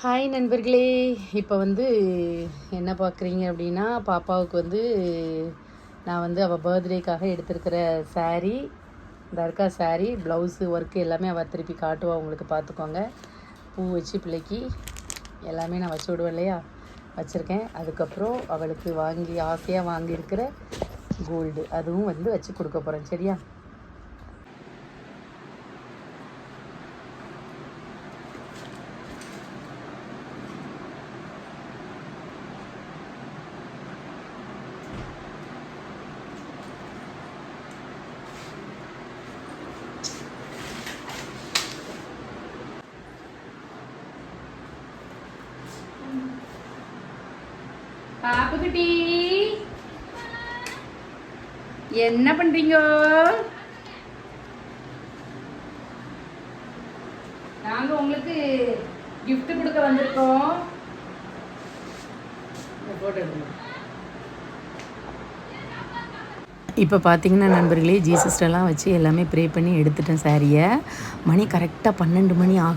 Hi நண்பர்களே, இப்போ என்ன பார்க்குறீங்க அப்படின்னா, பாப்பாவுக்கு நான் அவள் பர்த்டேக்காக எடுத்திருக்கிற saree, இந்த இருக்கா saree, ப்ளவுஸு ஒர்க்கு எல்லாமே அவள் திருப்பி காட்டுவா. உங்களுக்கு பார்த்துக்கோங்க. பூ வச்சு பிள்ளைக்கு எல்லாமே நான் வச்சு விடுவேன் இல்லையா, வச்சுருக்கேன். அதுக்கப்புறம் அவளுக்கு ஆசையாக வாங்கியிருக்கிற கோல்டு, அதுவும் வச்சு கொடுக்க போகிறேன். சரியா? பாப்புக்குட்டி என்ன பண்றீங்க? நாங்க உங்களுக்கு gift கொடுக்க வந்திருக்கோம். இப்போ பார்த்தீங்கன்னா நண்பர்களே, ஜீசஸ்டெல்லாம் வச்சு எல்லாமே ப்ரே பண்ணி எடுத்துட்டேன் சாரியை. மணி கரெக்டாக 12 மணி ஆகும்.